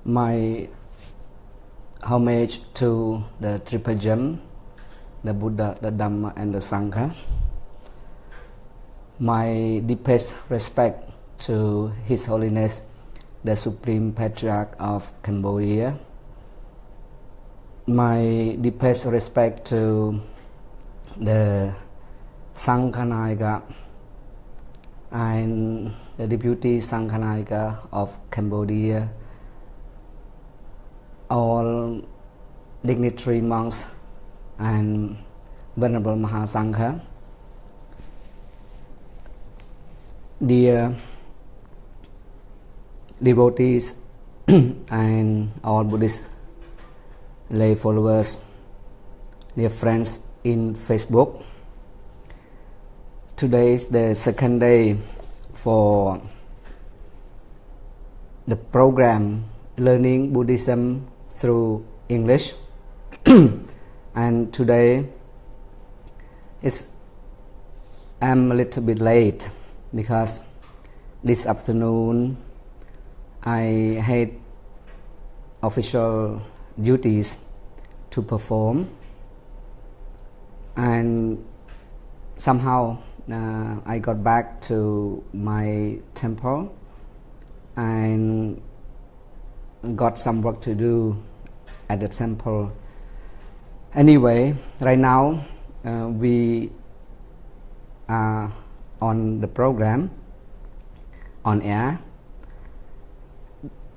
My homage to the triple gem, the Buddha, the Dhamma and the Sangha. My deepest respect to His Holiness the Supreme Patriarch of Cambodia. My deepest respect to the Sangha and the Deputy Sangha of Cambodia, all dignitary monks and Venerable Mahasangha. Dear devotees and all Buddhist lay followers, dear friends in Facebook. Today is the second day for the program Learning Buddhism through English. And today I'm a little bit late because this afternoon I had official duties to perform, and somehow I got back to my temple and got some work to do at the temple. Anyway, right now we are on the program on air.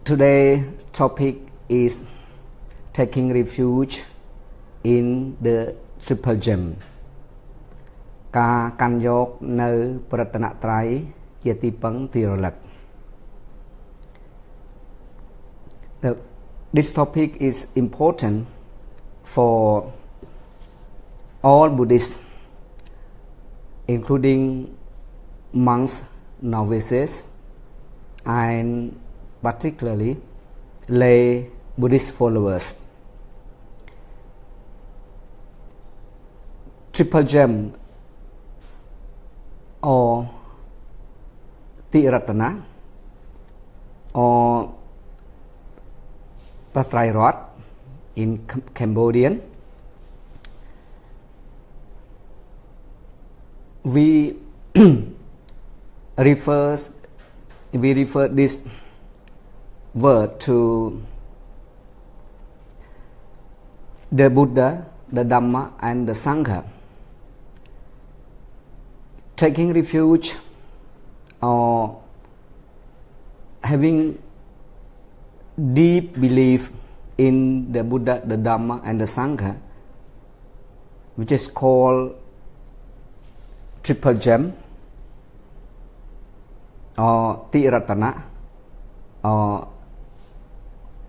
Today's topic is taking refuge in the triple gem. ការកាន់យកនៅប្រតនត្រ័យជាទីពឹងទីរលឹក This topic is important for all Buddhists, including monks, novices, and particularly lay Buddhist followers. Triple gem or Tiratana or Patrairat in Cambodian. We refer this word to the Buddha, the Dhamma and the Sangha. Taking refuge or having deep belief in the Buddha, the Dhamma and the Sangha, which is called triple gem or Tiratana or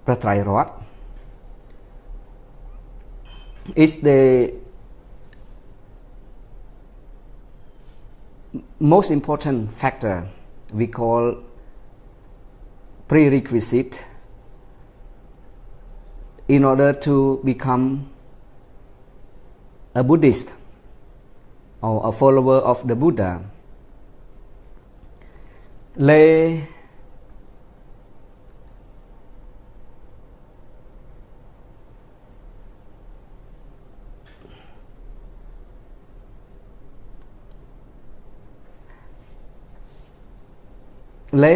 Patrairat, is the most important factor we call prerequisite in order to become a Buddhist or a follower of the Buddha. Lay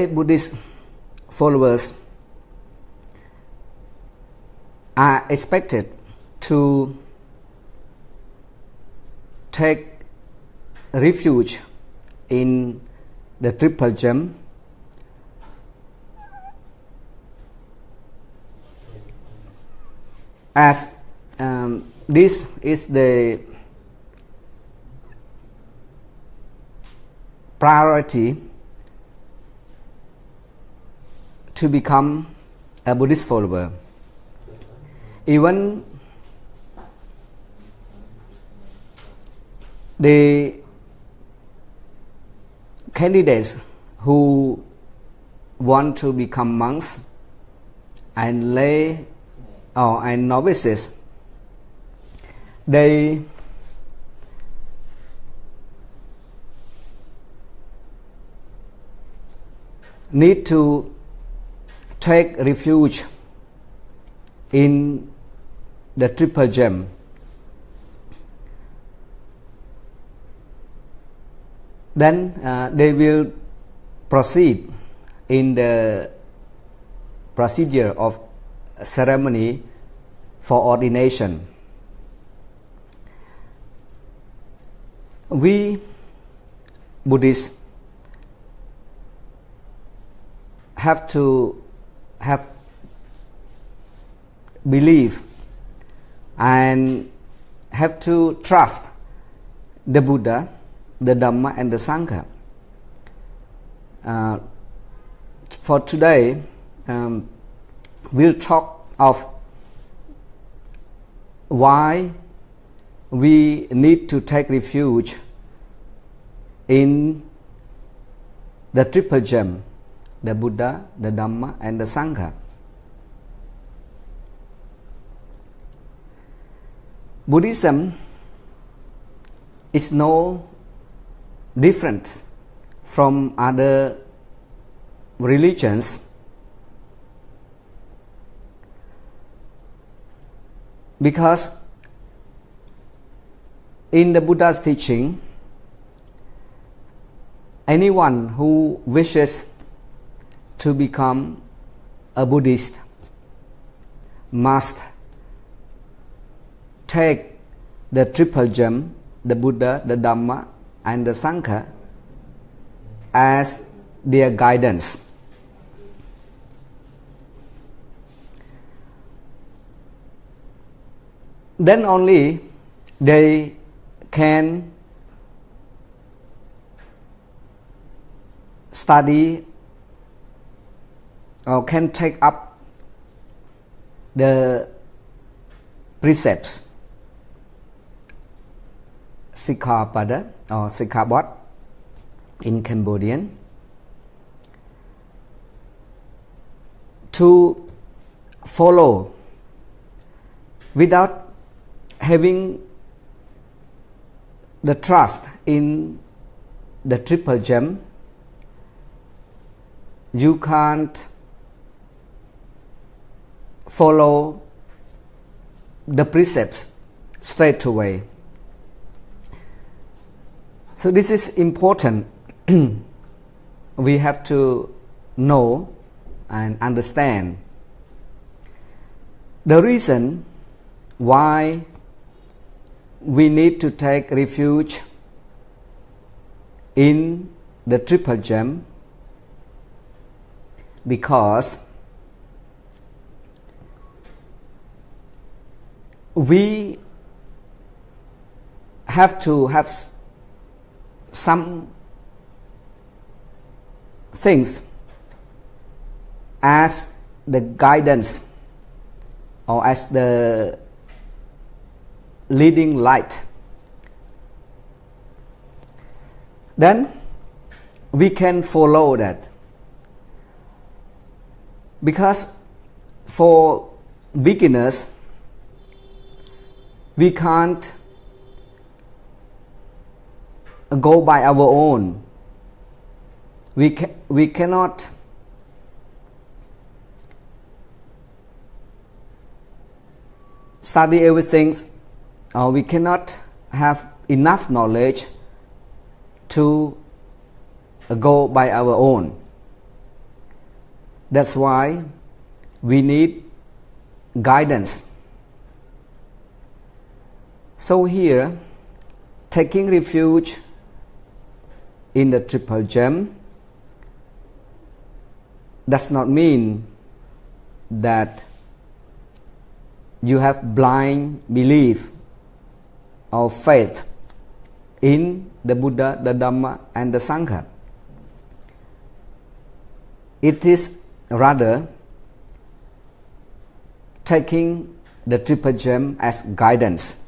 Buddhist followers are expected to take refuge in the triple gem as this is the priority to become a Buddhist follower. Even the candidates who want to become monks and lay and novices, they need to take refuge in the triple gem, then they will proceed in the procedure of ceremony for ordination. We Buddhists have to have belief and have to trust the Buddha, the Dhamma and the Sangha. For today, we'll talk of why we need to take refuge in the triple gem, the Buddha, the Dhamma and the Sangha. Buddhism is no different from other religions because in the Buddha's teaching, anyone who wishes to become a Buddhist must take the triple gem, the Buddha, the Dhamma and the Sangha as their guidance. Then only they can study or can take up the precepts, Sikkhapada or Sikkhabod in Cambodian, to follow without having the trust in the triple gem. You can't follow the precepts straight away. So this is important. We have to know and understand the reason why we need to take refuge in the triple gem, because we have to have some things as the guidance or as the leading light. Then we can follow that. Because for beginners, we can't go by our own. We cannot study everything, or we cannot have enough knowledge to go by our own. That's why we need guidance. So here, taking refuge in the triple gem does not mean that you have blind belief or faith in the Buddha, the Dhamma and the Sangha. It is rather taking the triple gem as guidance,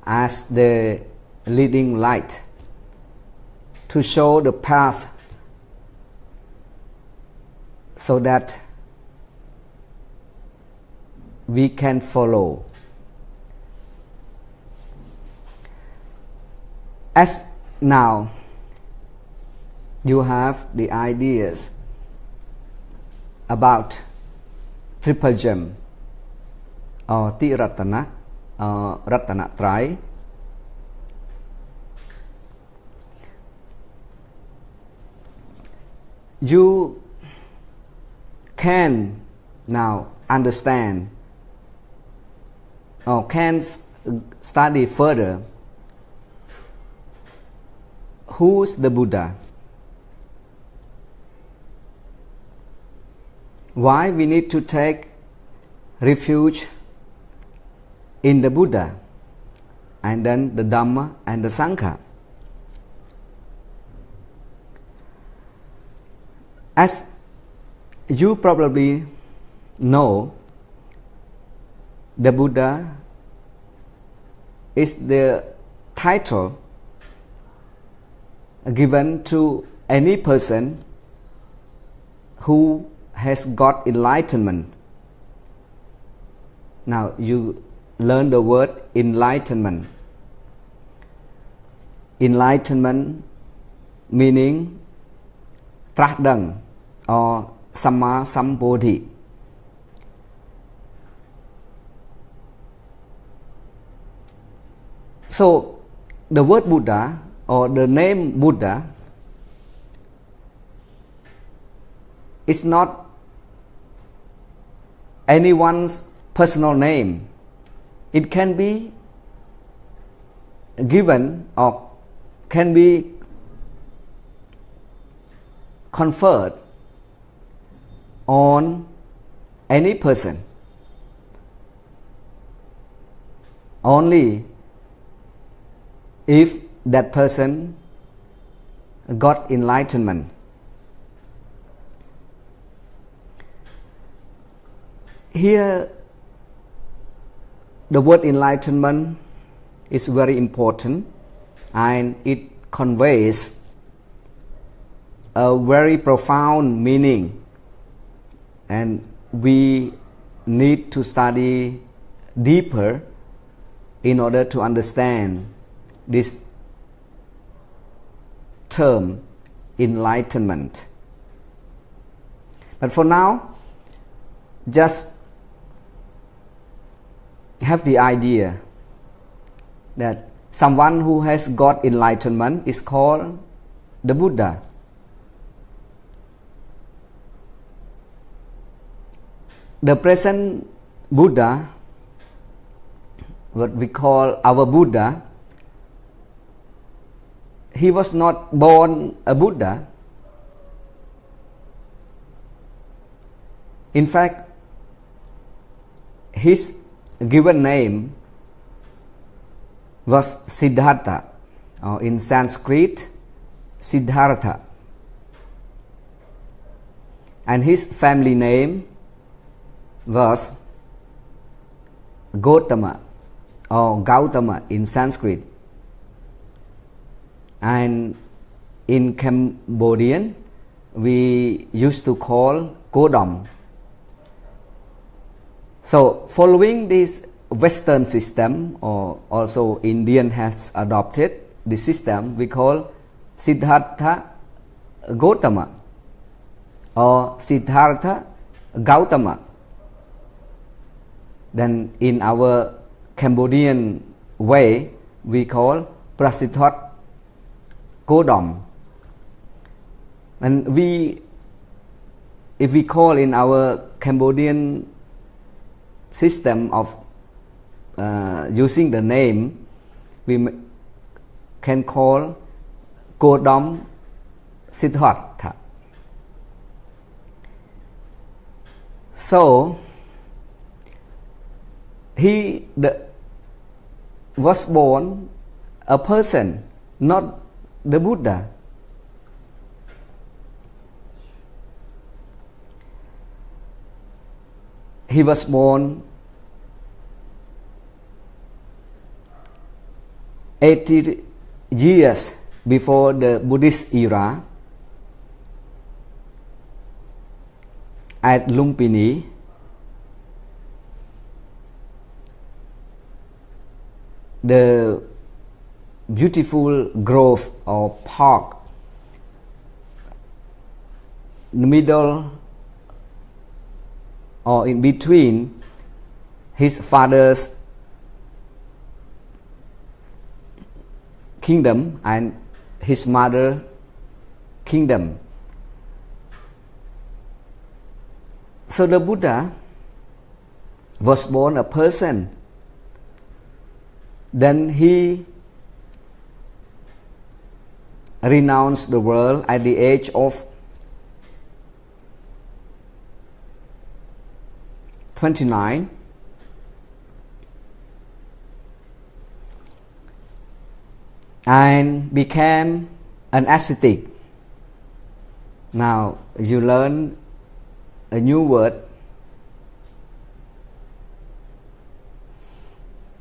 as the leading light, to show the path so that we can follow. As now you have the ideas about triple gem, ti ratana ratana trai. You can now understand or can study further who's the Buddha, why we need to take refuge in the Buddha, and then the Dhamma and the Sangha. As you probably know, the Buddha is the title given to any person who has got enlightenment. Now you learn the word enlightenment. Enlightenment meaning trắc đẳng or Samma Sambuddhi. So the word Buddha or the name Buddha is not anyone's personal name. It can be given or can be conferred on any person only if that person got enlightenment. Here the word enlightenment is very important and it conveys a very profound meaning, and we need to study deeper in order to understand this term enlightenment. But for now, just have the idea that someone who has got enlightenment is called the Buddha. The present Buddha, what we call our Buddha, he was not born a Buddha. In fact, his given name was Siddhartha, or in Sanskrit, Siddhartha. And his family name was Gautama or Gautama in Sanskrit, and in Cambodian we used to call Kodam. So following this Western system, or also Indian has adopted the system, we call Siddhartha Gautama or Siddhartha Gautama. Then in our Cambodian way, we call Prasiddhat Kodam. And if we call in our Cambodian system of using the name, we can call Kodam Siddhartha. So he was born a person, not the Buddha. He was born 80 years before the Buddhist era at Lumpini, the beautiful grove or park in the middle or in between his father's kingdom and his mother's kingdom. So the Buddha was born a person. Then he renounced the world at the age of 29. And became an ascetic. Now you learn a new word,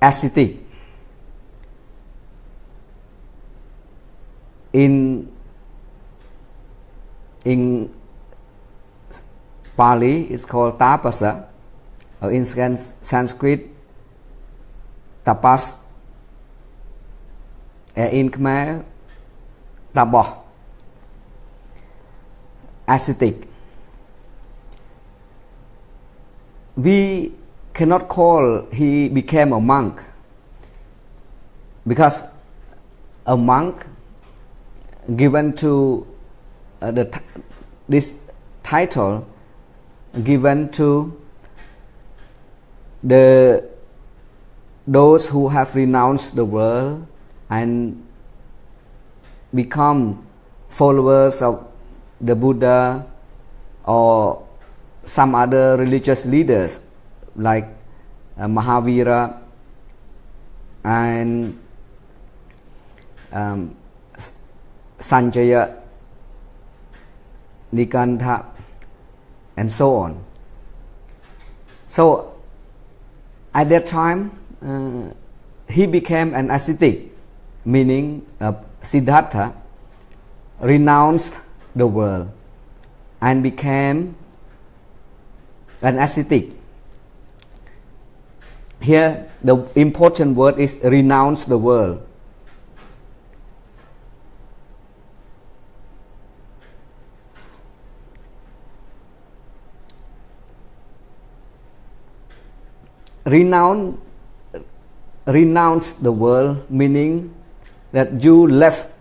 ascetic. In Pali, it's called tapasa, or in Sanskrit, tapas. In Khmer, taboh, ascetic. We cannot call he became a monk, because a monk given to this title given to those who have renounced the world and become followers of the Buddha or some other religious leaders like Mahavira and Sanjaya, Nikantha, and so on. So at that time he became an ascetic, meaning Siddhartha renounced the world and became an ascetic. Here the important word is renounce the world. Renounce the world, meaning that you left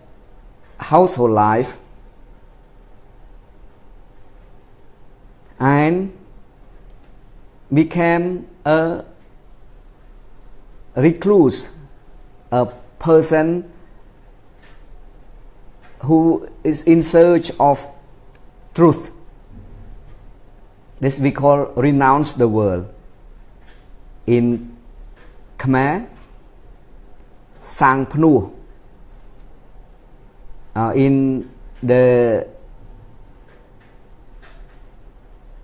household life and became a recluse, a person who is in search of truth. This we call renounce the world. In Khmer, Sang Pnu. In the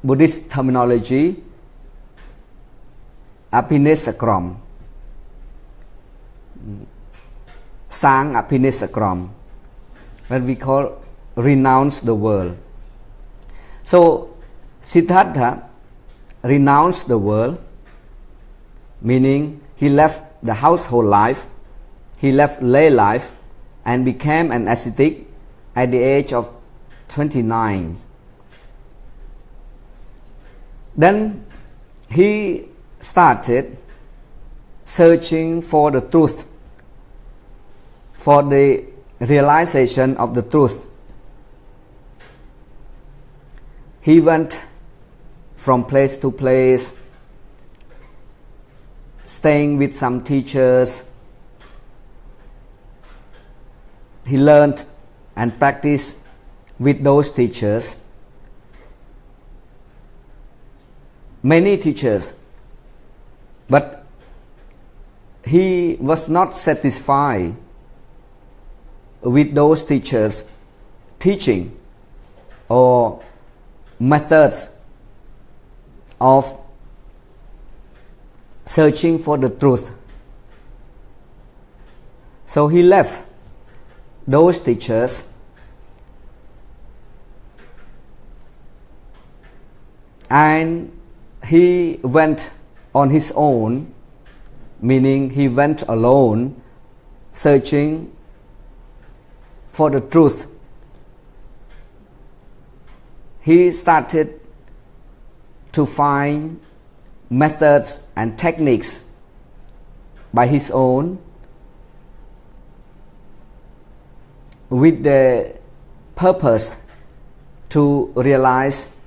Buddhist terminology, Apinesakram, Sang Apinesakram, what we call renounce the world. So Siddhartha renounced the world, meaning he left the household life, he left lay life and became an ascetic at the age of 29. Then he started searching for the truth, for the realization of the truth. He went from place to place, staying with some teachers. He learned and practiced with those teachers. Many teachers, but he was not satisfied with those teachers' teaching or methods of searching for the truth. So he left those teachers and he went on his own, meaning he went alone searching for the truth. He started to find methods and techniques by his own with the purpose to realize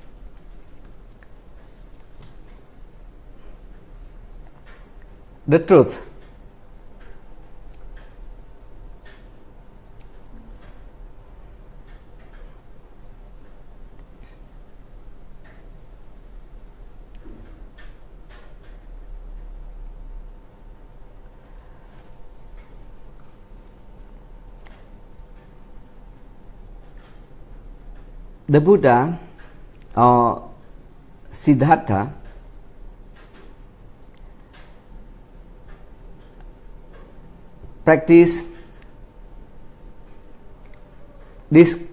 the truth. The Buddha or Siddhartha practiced this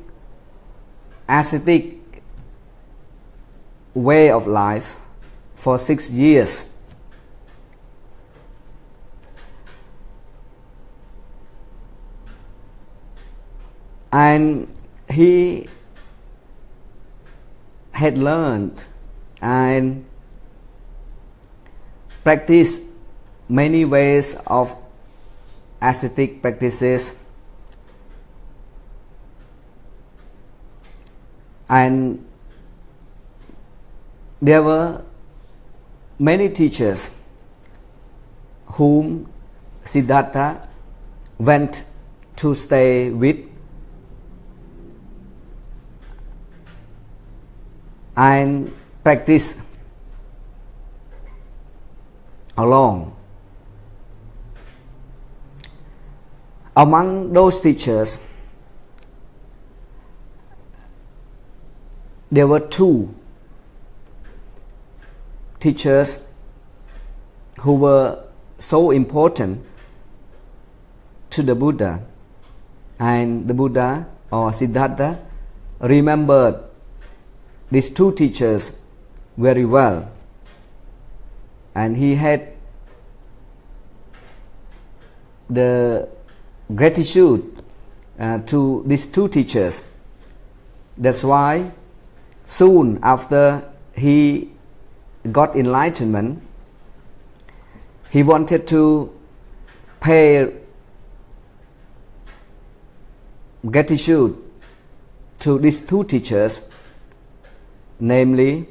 ascetic way of life for 6 years. And he had learned and practiced many ways of ascetic practices, and there were many teachers whom Siddhartha went to stay with and practice along. Among those teachers, there were 2 teachers who were so important to the Buddha, and the Buddha or Siddhartha remembered these 2 teachers very well, and he had the gratitude to these 2 teachers. That's why soon after he got enlightenment, he wanted to pay gratitude to these 2 teachers, namely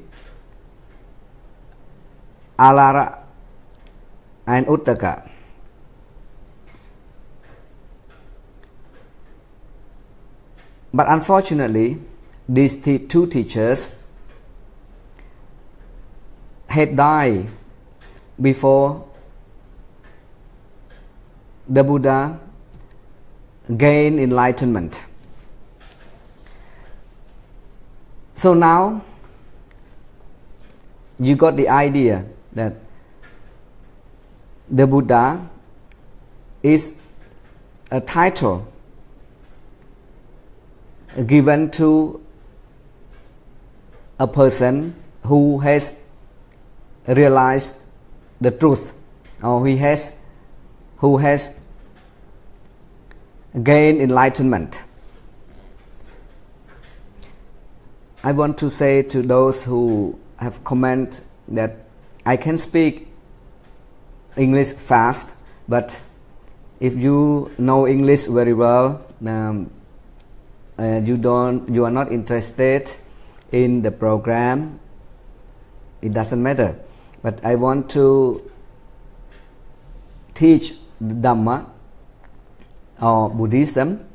Alara and Uttaka. But unfortunately, these 2 teachers had died before the Buddha gained enlightenment. So now you got the idea that the Buddha is a title given to a person who has realized the truth, or who has gained enlightenment. I want to say to those who have commented that I can speak English fast, but if you know English very well, you are not interested in the program, it doesn't matter. But I want to teach Dhamma or Buddhism,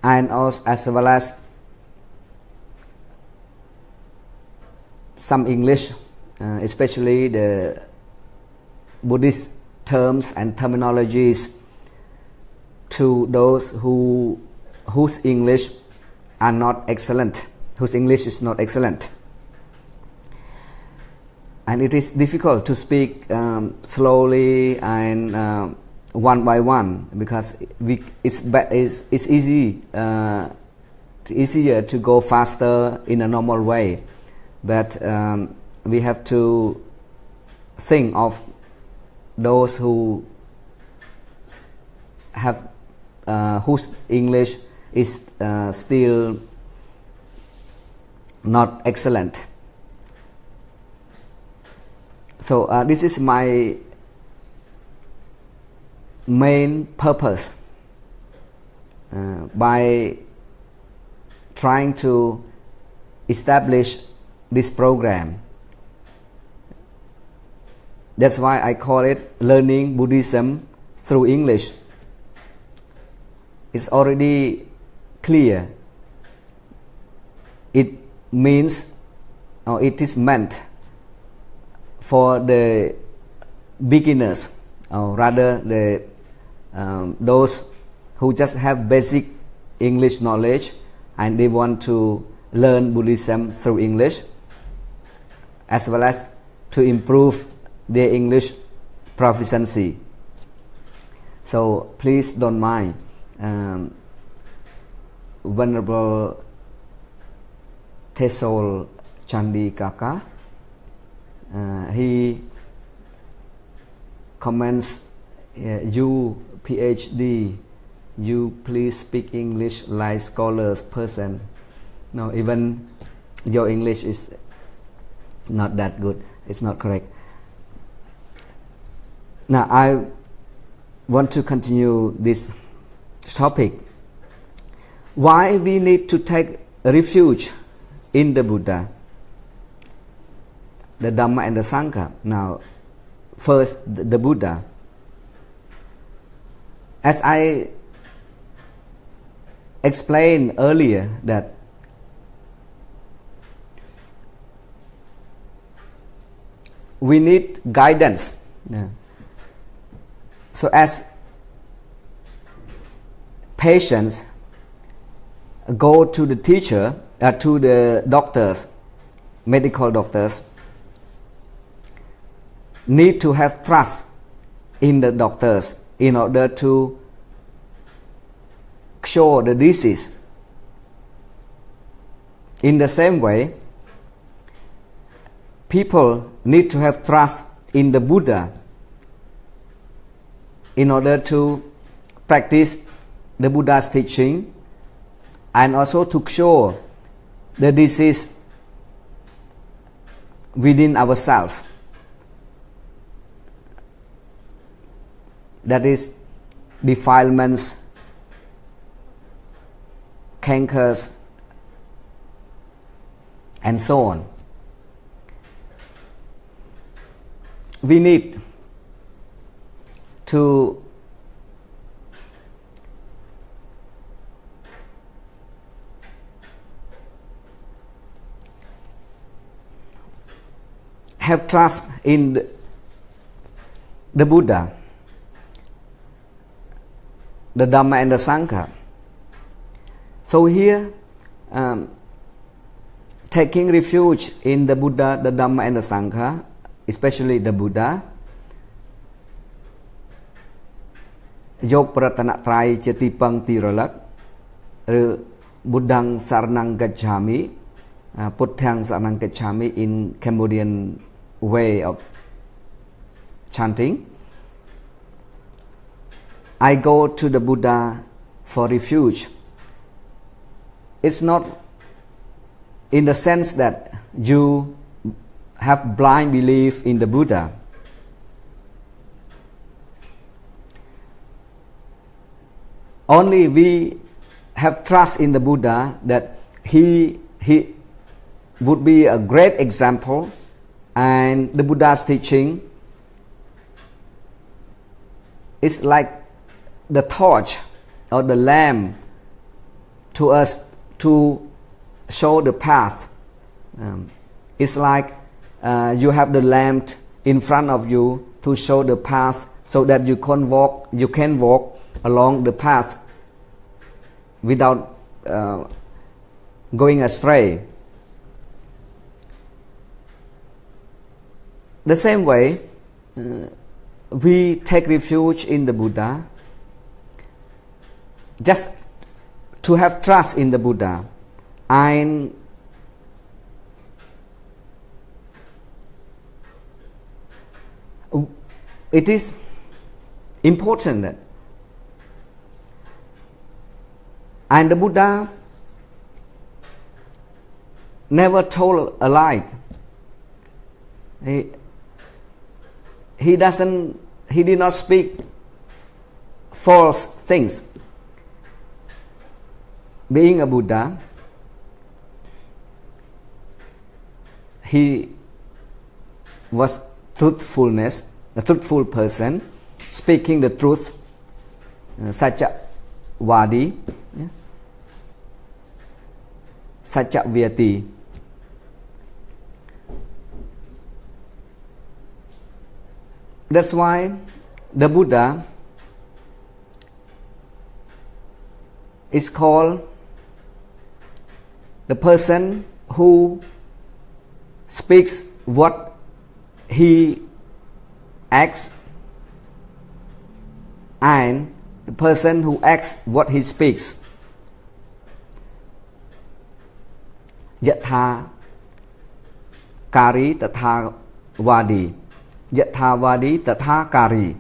and also as well as some English, especially the Buddhist terms and terminologies, to those whose English are not excellent, whose English is not excellent. And it is difficult to speak slowly and one by one, because it's easier to go faster in a normal way, but we have to think of those who have whose English is still not excellent. So this is my main purpose by trying to establish this program. That's why I call it Learning Buddhism through English. It's already clear. It means, or it is meant for the beginners, or rather those who just have basic English knowledge and they want to learn Buddhism through English, as well as to improve their English proficiency. So please don't mind. Venerable Tesol Chandi Kaka, he comments, you PhD, you please speak English like scholars person. No, even your English is not that good. It's not correct. Now I want to continue this topic. Why we need to take refuge in the Buddha, the Dhamma and the Sangha. Now, first the Buddha. As I explained earlier, that we need guidance. Yeah. So as patients go to the teacher, to the doctors, medical doctors, need to have trust in the doctors in order to cure the disease. In the same way, people need to have trust in the Buddha in order to practice the Buddha's teaching and also to cure the disease within ourselves. That is defilements, cankers, and so on. We need to have trust in the Buddha, the Dhamma and the Sangha. So here, taking refuge in the Buddha, the Dhamma and the Sangha, especially the Buddha, យកប្រតនត្រ័យជាទីពឹងទីរលឹក ឬ Buddhang Saranang Gacchami, Puddhang Saranang Gacchami in Cambodian way of chanting. I go to the Buddha for refuge. It's not in the sense that you have blind belief in the Buddha. Only we have trust in the Buddha that he would be a great example, and the Buddha's teaching is like the torch or the lamp to us to show the path. It's like you have the lamp in front of you to show the path so that you can walk along the path without going astray. The same way, we take refuge in the Buddha just to have trust in the Buddha, and it is important that, and the Buddha never told a lie. he did not speak false things. Being a Buddha, he was a truthful person, speaking the truth, Satyavadi, Satyavati. That's why the Buddha is called the person who speaks what he acts, and the person who acts what he speaks. Yatha Kari Tatha Vadi. Yatha Vadi Tatha Kari.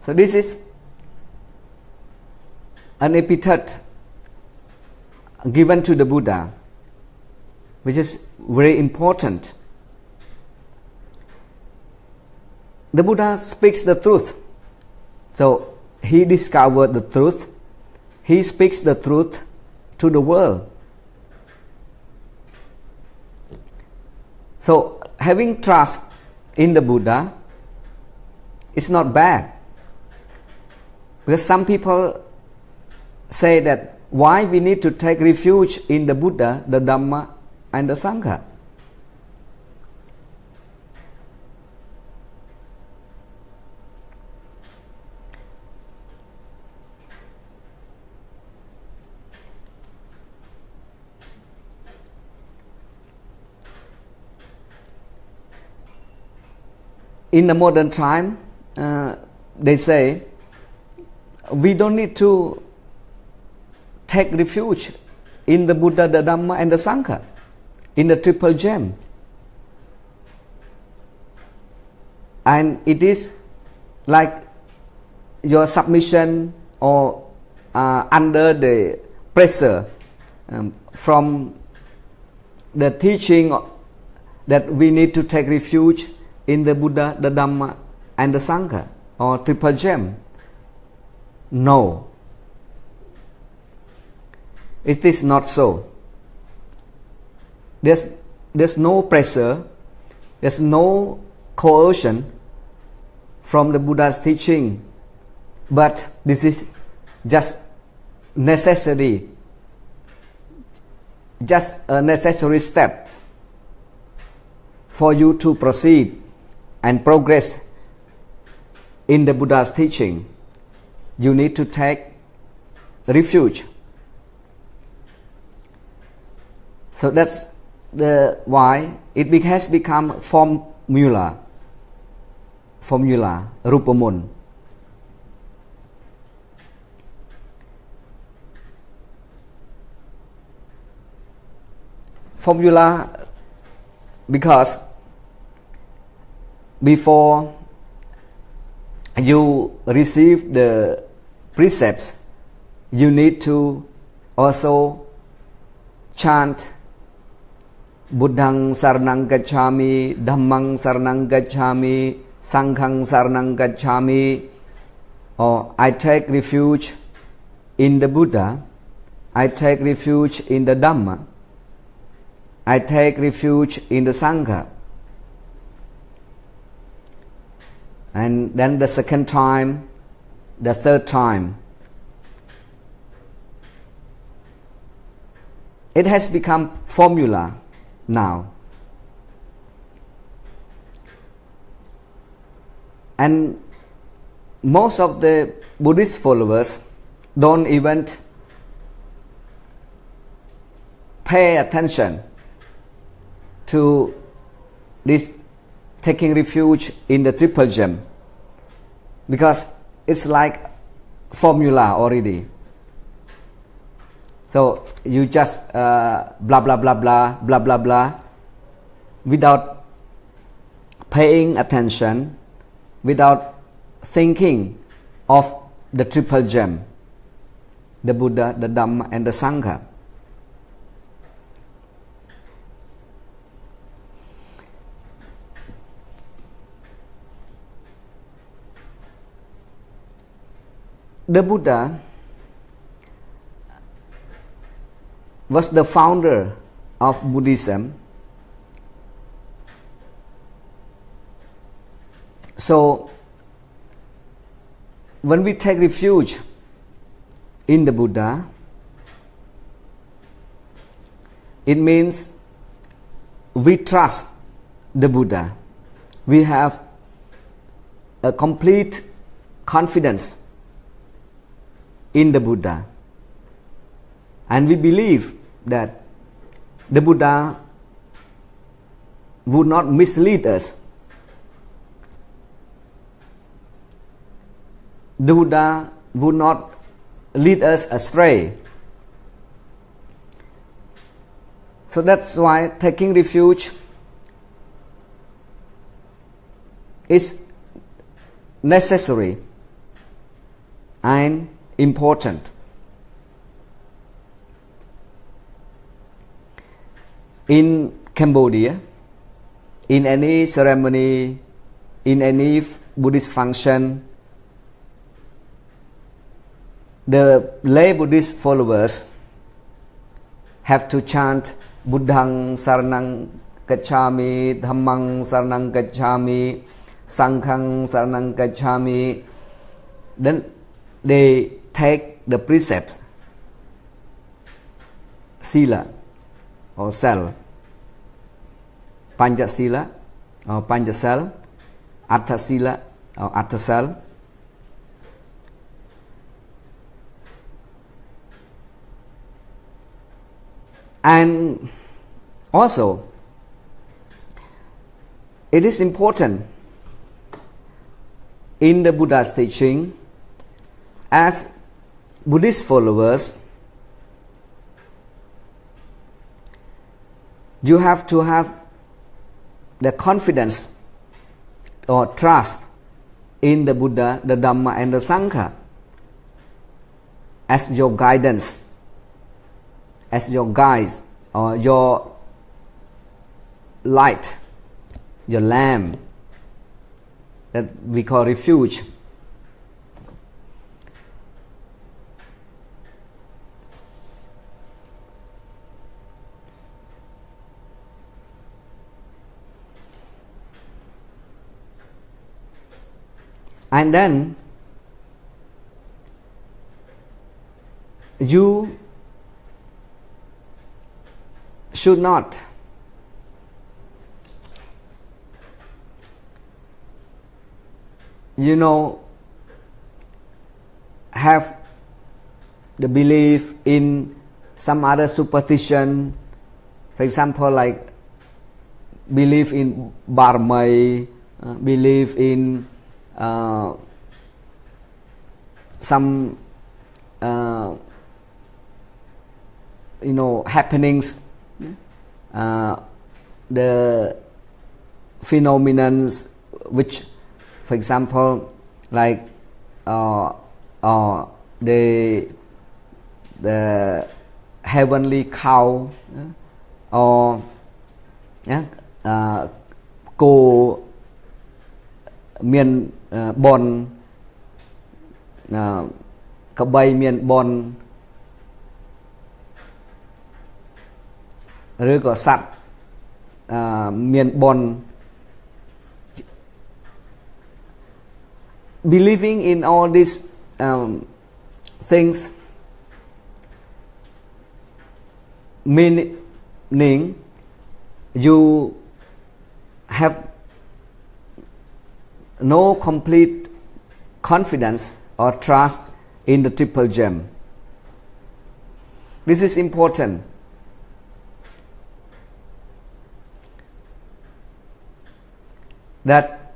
So this is an epithet given to the Buddha, which is very important. The Buddha speaks the truth. So he discovered the truth. He speaks the truth to the world. So having trust in the Buddha is not bad. Because some people say that why we need to take refuge in the Buddha, the Dhamma, and the Sangha. In the modern time, they say we don't need to take refuge in the Buddha, the Dhamma, and the Sangha, in the triple gem. And it is like your submission or under the pressure from the teaching that we need to take refuge in the Buddha, the Dhamma, and the Sangha, or triple gem. No. It is not so. There's no pressure, there's no coercion from the Buddha's teaching, but this is just necessary, just a necessary step for you to proceed and progress in the Buddha's teaching. You need to take refuge. So that's why it has become formula, Rupamon. Formula because before you receive the precepts, you need to also chant Buddhang Saranang Gacchami, Dhammang Saranang Gacchami, Sanghang Saranang Gacchami, or I take refuge in the Buddha, I take refuge in the Dhamma, I take refuge in the Sangha. And then the second time, the third time, it has become formula now. And most of the Buddhist followers don't even pay attention to this taking refuge in the triple gem, because it's like formula already. So you just blah blah blah blah blah blah blah without paying attention, without thinking of the triple gem, the Buddha, the Dhamma, and the Sangha. the Buddha was the founder of Buddhism. So when we take refuge in the Buddha, it means we trust the Buddha. We have a complete confidence in the Buddha. And we believe that the Buddha would not mislead us. The Buddha would not lead us astray. So that's why taking refuge is necessary and important. In Cambodia, in any ceremony, in any Buddhist function, the lay Buddhist followers have to chant Buddhang Saranang Gacchami, Dhammang Saranang Gacchami, Sanghang Saranang Gacchami. Then they take the precepts, sila or cell, Panja Sila or Panja cell, Atta Sila or Atta cell. And also, it is important in the Buddha's teaching, as Buddhist followers, you have to have the confidence or trust in the Buddha, the Dhamma and the Sangha as your guidance, as your guides, or your light, your lamp, that we call refuge. And then you should not have the belief in some other superstition, for example, like belief in barmai, belief in some happenings, the phenomena which, for example, like the heavenly cow, or cô miền bon, cá bay miền bon, หรือก็สัตว์เมียนบน believing in all these things meaning you have no complete confidence or trust in the triple gem. This is important. That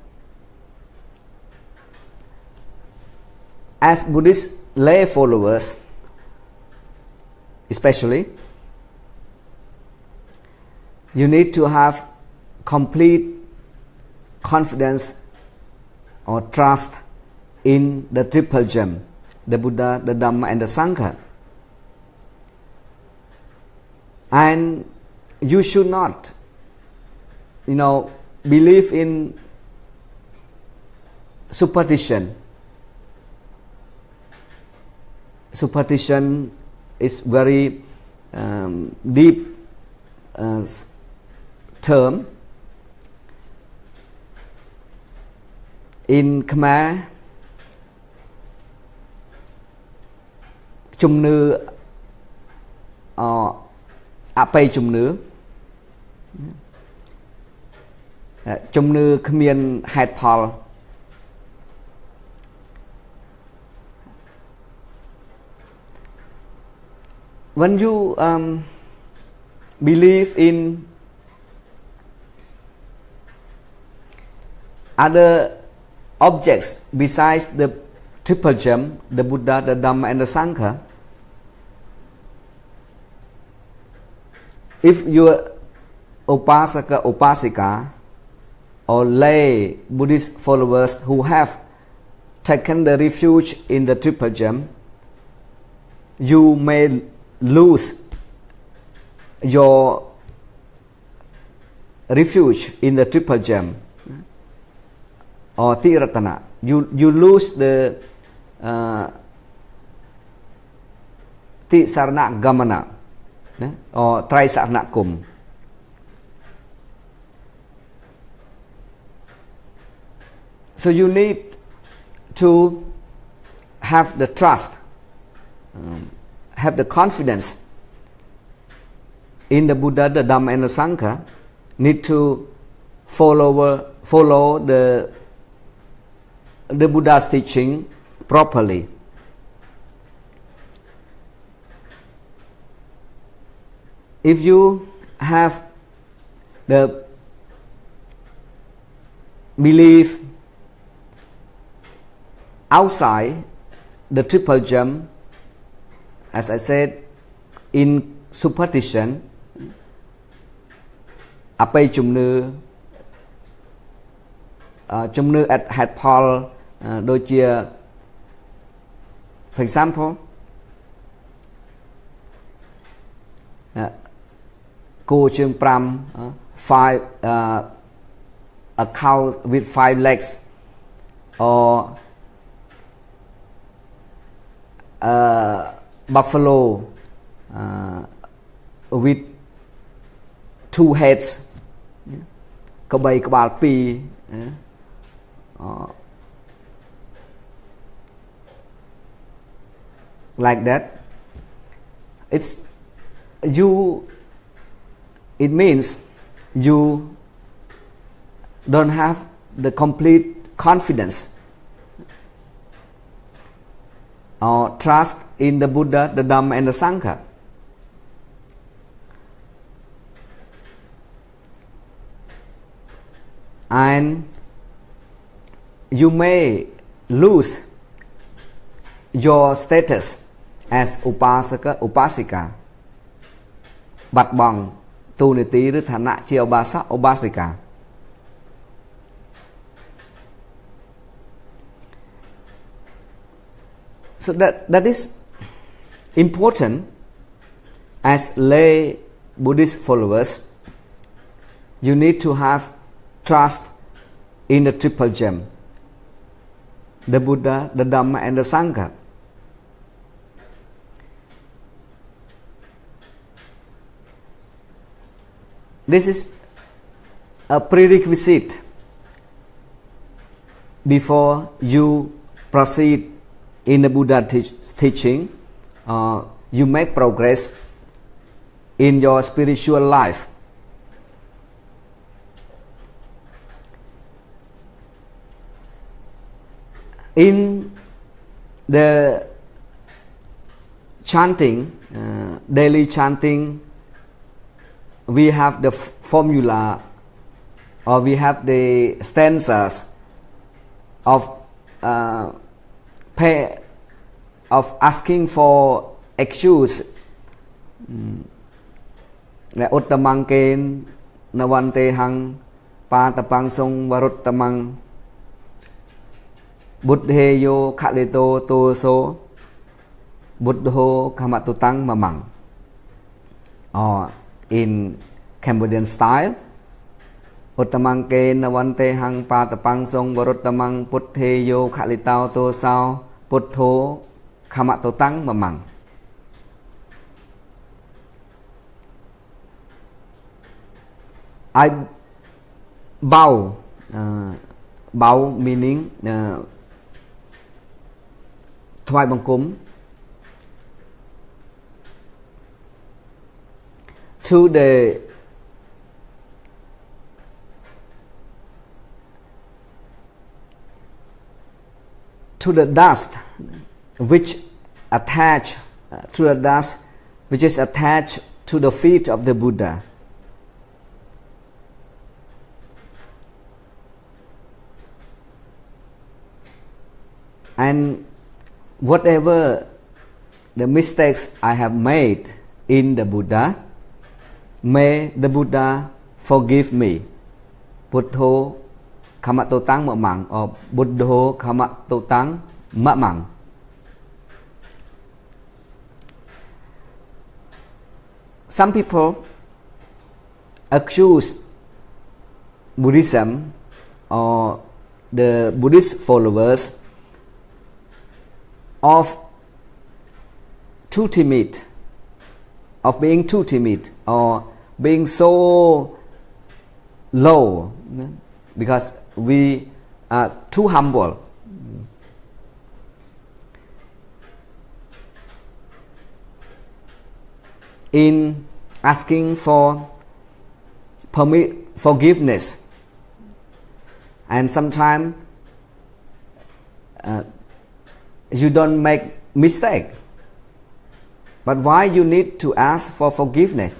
as Buddhist lay followers, especially, you need to have complete confidence or trust in the triple gem, the Buddha, the Dhamma and the Sangha. And you should not, believe in superstition superstition is very deep term. In Khmer, ជំនឿអបិយជំនឿគ្មានហេតុផល When you believe in other objects besides the triple gem, the Buddha, the Dhamma and the Sangha, if your upasaka, upasika or lay Buddhist followers who have taken the refuge in the triple gem, you may lose your refuge in the triple gem or tiratana. You lose the tisarana gamana or trisarana kum. So you need to have the trust, have the confidence in the Buddha, the Dhamma and the Sangha. Need to follow the Buddha's teaching properly. If you have the belief outside the triple gem, as I said, in superstition, អបិយជំនឿហេតុផលដូចជា for example គោជើង5 a cow with 5 legs or buffalo with 2 heads, ក្បីក្បាល2 like that. It means you don't have the complete confidence or trust in the Buddha, the Dhamma and the Sangha. And you may lose your status as upasaka, upasika, បាត់បង់តួនាទីឬឋានៈជាឧបាសក ឧបាសិកា So that is important as lay Buddhist followers. You need to have trust in the triple gem, the Buddha, the Dhamma and the Sangha. This is a prerequisite before you proceed in the Buddha teaching. You make progress in your spiritual life. In the chanting, daily chanting, we have the formula or we have the stanzas of asking for excuse. Uttamang ken nawante hang patapang song waruttamang Buddheyo khalito toso Buddho kamatutang mamang. Or in Cambodian style, Uttamang ke nawante hang patapang song waruttamang Buddheyo khalito toso Buddho khama tô tăng mà măng. I bow, bow meaning thoại bằng cúm to the dust which attach to the dust which is attached to the feet of the Buddha. And whatever the mistakes I have made in the Buddha, may the Buddha forgive me. Buddho khamato tang ma mang or Buddho khamato tang ma mang. Some people accuse Buddhism or the Buddhist followers of being too timid or being so low because we are too humble. In asking for forgiveness, and sometimes you don't make mistake, but why you need to ask for forgiveness?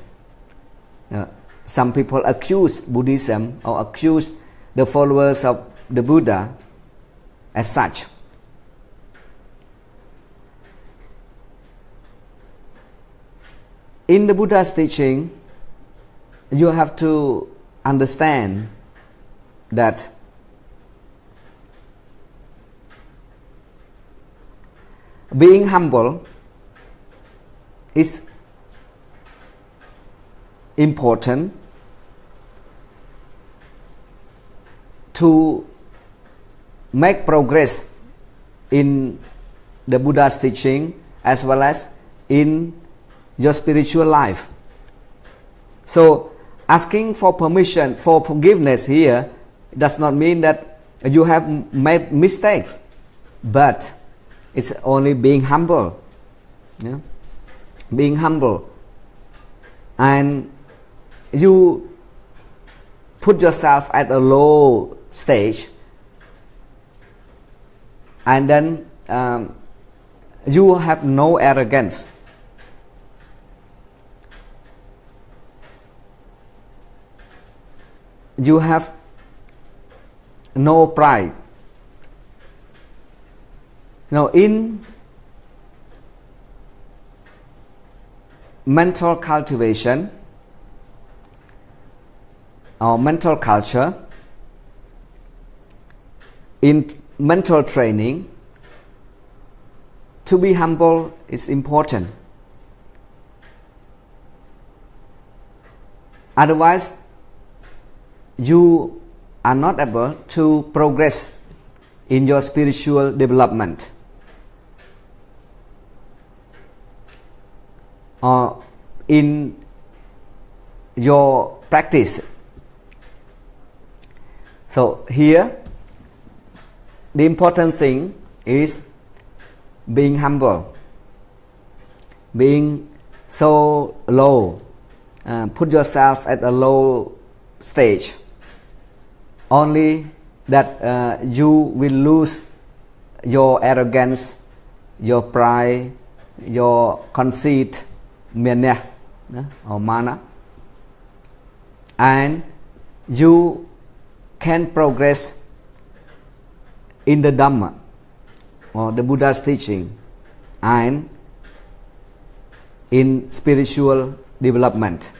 Some people accuse Buddhism or accuse the followers of the Buddha as such. In the Buddha's teaching, you have to understand that being humble is important to make progress in the Buddha's teaching as well as in your spiritual life. So asking for permission, for forgiveness here does not mean that you have made mistakes, but it's only being humble. Yeah? Being humble. And you put yourself at a low stage, and then you have no arrogance. You have no pride. Now, in mental cultivation or mental culture, in mental training, to be humble is important. Otherwise, you are not able to progress in your spiritual development or in your practice. So here, the important thing is being humble, being so low, put yourself at a low stage. Only that you will lose your arrogance, your pride, your conceit, mania or mana, and you can progress in the Dhamma or the Buddha's teaching and in spiritual development.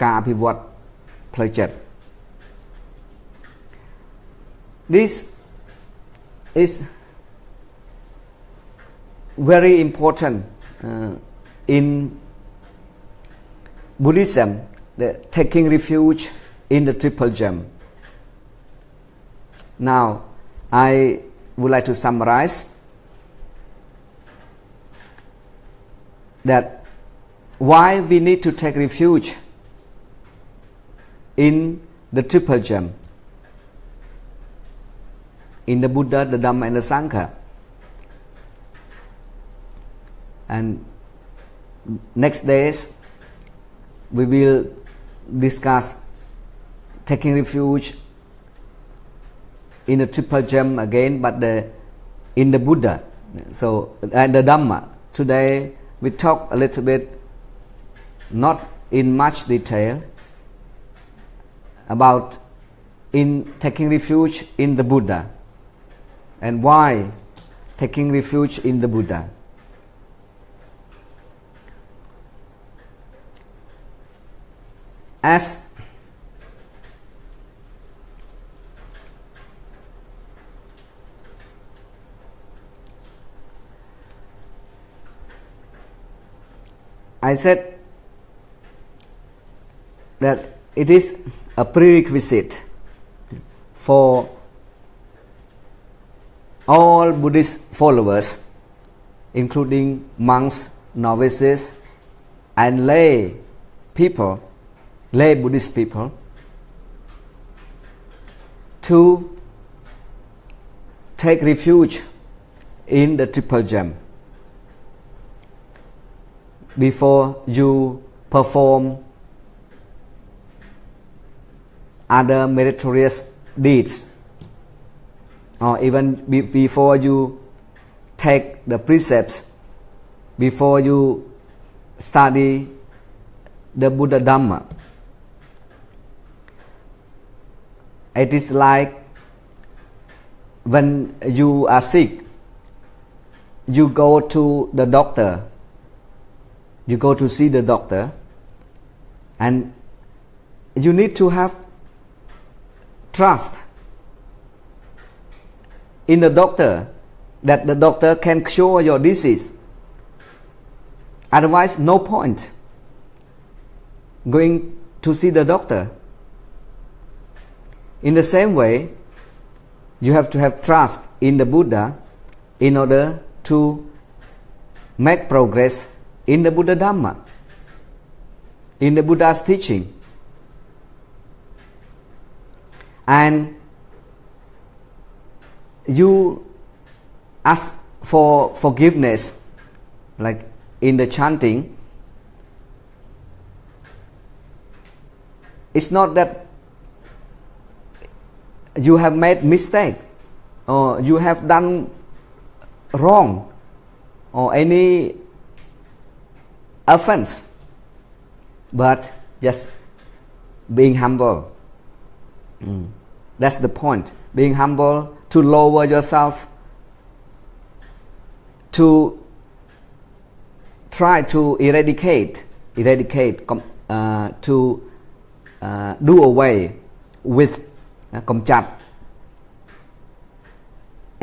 ការអភិវឌ្ឍផ្លូវចិត្ត This is very important in Buddhism, the taking refuge in the triple gem. Now, I would like to summarize that why we need to take refuge in the triple gem, in the Buddha, the Dhamma and the Sangha. And next days we will discuss taking refuge in the triple gem again, but in the Buddha, so and the Dhamma. Today we talk a little bit, not in much detail, about in taking refuge in the Buddha and why taking refuge in the Buddha. As I said that it is a prerequisite for all Buddhist followers, including monks, novices, and lay people, lay Buddhist people, to take refuge in the triple gem before you perform other meritorious deeds, or even before you take the precepts, before you study the Buddha Dhamma. It is like when you are sick, you go to the doctor, you go to see the doctor, and you need to have trust in the doctor, that the doctor can cure your disease. Otherwise, no point going to see the doctor. In the same way, you have to have trust in the Buddha in order to make progress in the Buddha Dhamma, in the Buddha's teaching. And you ask for forgiveness, like in the chanting. It's not that you have made mistake or you have done wrong or any offense, but just being humble. That's the point. Being humble, to lower yourself, to try to eradicate, to do away with, កំចាត់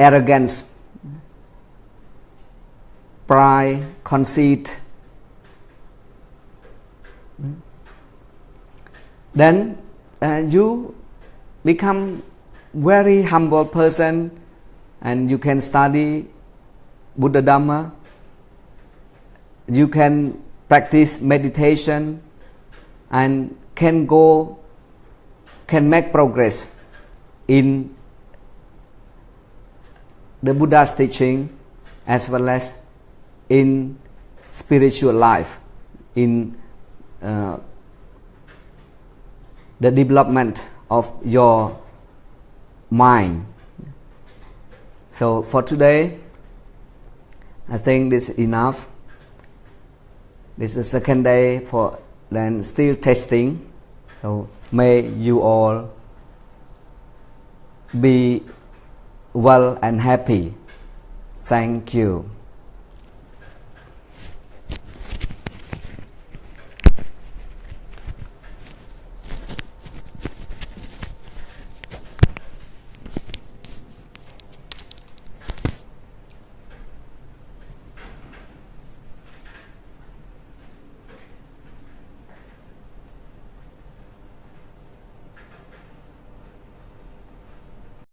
arrogance, pride, conceit. Then you become very humble person, and you can study Buddha Dhamma, you can practice meditation, and can make progress in the Buddha's teaching as well as in spiritual life, in the development of your mind. So for today, I think this is enough. This is the second day for then still testing. So may you all be well and happy. Thank you.